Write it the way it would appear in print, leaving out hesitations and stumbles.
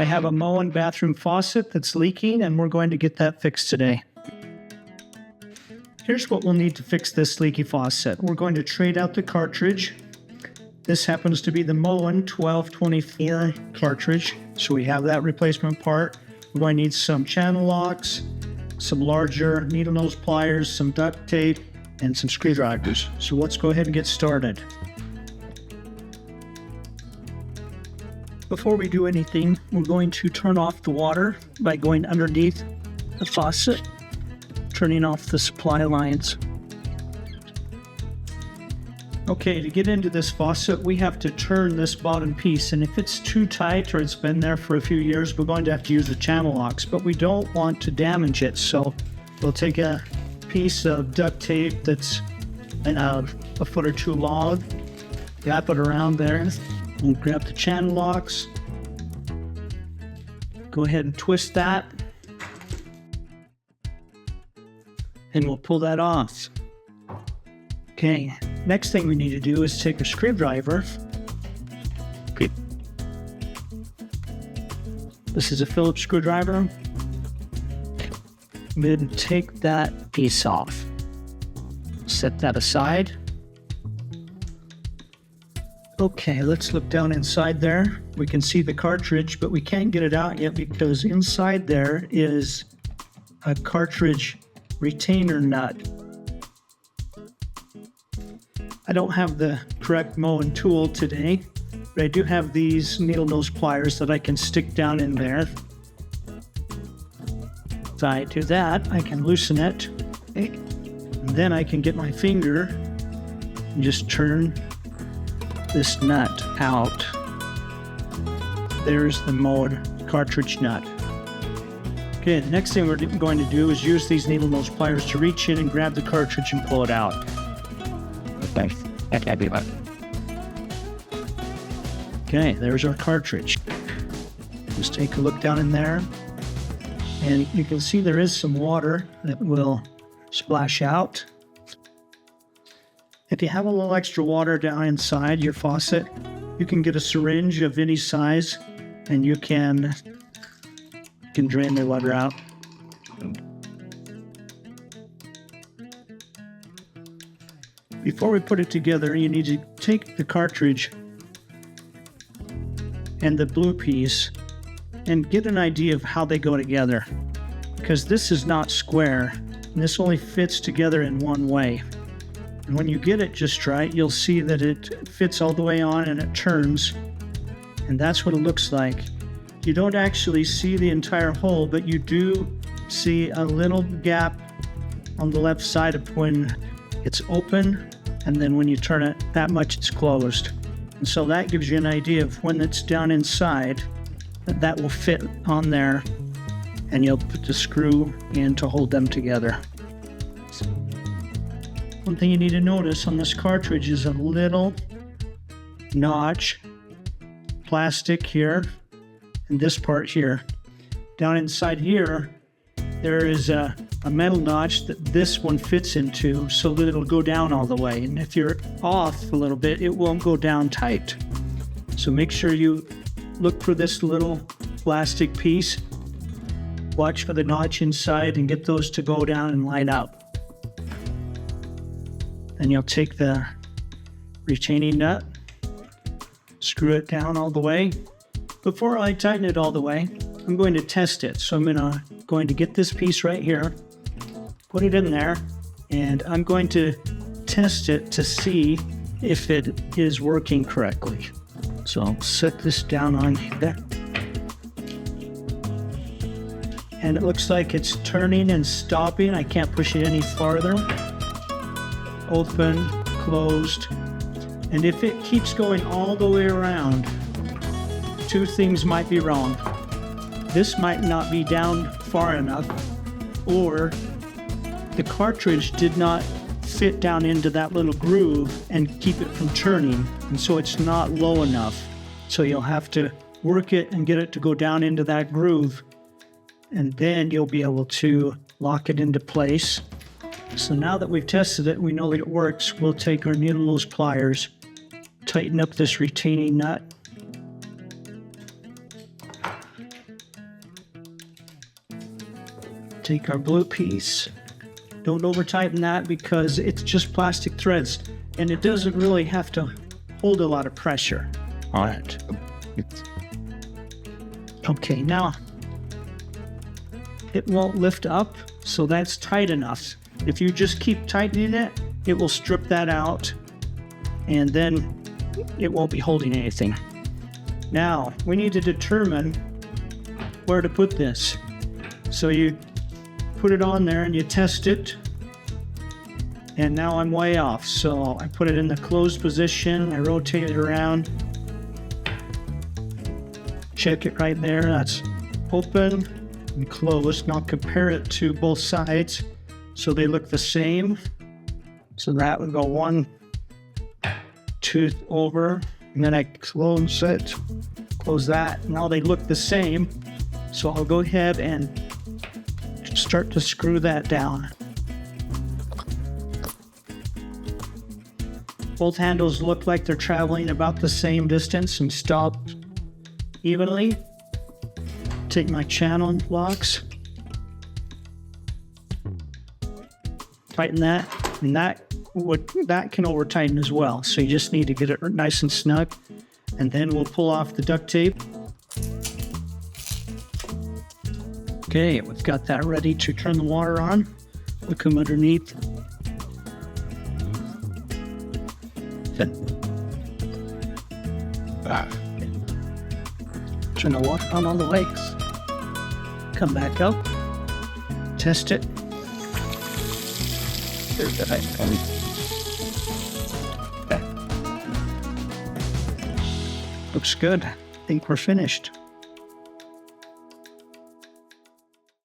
have a Moen bathroom faucet that's leaking, and we're going to get that fixed today. Here's what we'll need to fix this leaky faucet. We're going to trade out the cartridge. This happens to be the Moen 1224 cartridge, so we have that replacement part. We're going to need some channel locks, some larger needle nose pliers, some duct tape, and some screwdrivers. So let's go ahead and get started. Before we do anything, we're going to turn off the water by going underneath the faucet, turning off the supply lines. Okay, to get into this faucet, we have to turn this bottom piece, and if it's too tight or it's been there for a few years, we're going to have to use the channel locks, but we don't want to damage it, so we'll take a piece of duct tape that's a foot or two long, wrap it around there. We'll grab the channel locks, go ahead and twist that, and we'll pull that off. Okay, next thing we need to do is take a screwdriver. Okay. This is a Phillips screwdriver. Then take that piece off. Set that aside. Okay, let's look down inside there. We can see the cartridge, but we can't get it out yet because inside there is a cartridge retainer nut. I don't have the correct Moen tool today, but I do have these needle nose pliers that I can stick down in there. If I do that, I can loosen it. Okay. And then I can get my finger and just turn this nut out. There's the Moen cartridge nut. Okay, the next thing we're going to do is use these needle nose pliers to reach in and grab the cartridge and pull it out. Okay, there's our cartridge. Just take a look down in there, and you can see there is some water that will splash out. If you have a little extra water down inside your faucet, you can get a syringe of any size and you can drain the water out. Before we put it together, you need to take the cartridge and the blue piece and get an idea of how they go together, because this is not square and this only fits together in one way. And when you get it just right, you'll see that it fits all the way on and it turns. And that's what it looks like. You don't actually see the entire hole, but you do see a little gap on the left side of when it's open, and then when you turn it that much, it's closed. And so that gives you an idea of when it's down inside, that will fit on there, and you'll put the screw in to hold them together. One thing you need to notice on this cartridge is a little notch, plastic here, and this part here. Down inside here, there is a metal notch that this one fits into so that it'll go down all the way. And if you're off a little bit, it won't go down tight. So make sure you look for this little plastic piece, watch for the notch inside, and get those to go down and line up. Then you'll take the retaining nut, screw it down all the way. Before I tighten it all the way, I'm going to test it. So I'm going to get this piece right here, put it in there, and I'm going to test it to see if it is working correctly. So I'll set this down on there. And it looks like it's turning and stopping. I can't push it any farther. Open, closed. And if it keeps going all the way around, two things might be wrong. This might not be down far enough, or the cartridge did not fit down into that little groove and keep it from turning, and so it's not low enough. So you'll have to work it and get it to go down into that groove, and then you'll be able to lock it into place. So now that we've tested it, we know that it works. We'll take our needle nose pliers, tighten up this retaining nut, Take our blue piece. Don't over tighten that because it's just plastic threads and it doesn't really have to hold a lot of pressure on it. Okay, now it won't lift up, so that's tight enough. If you just keep tightening it, it will strip that out and then it won't be holding anything. Now, we need to determine where to put this. So you put it on there and you test it. And now I'm way off. So I put it in the closed position. I rotate it around. Check it right there. That's open and closed. Now compare it to both sides so they look the same. So that would go one tooth over. And then I close it, close that. Now they look the same. So I'll go ahead and start to screw that down. Both handles look like they're traveling about the same distance and stop evenly. Take my channel blocks, tighten that, and that can over tighten as well. So you just need to get it nice and snug, and then we'll pull off the duct tape. Okay, we've got that ready to turn the water on. Look them underneath. Turn the water on all the legs. Come back up. Test it. Looks good. I think we're finished.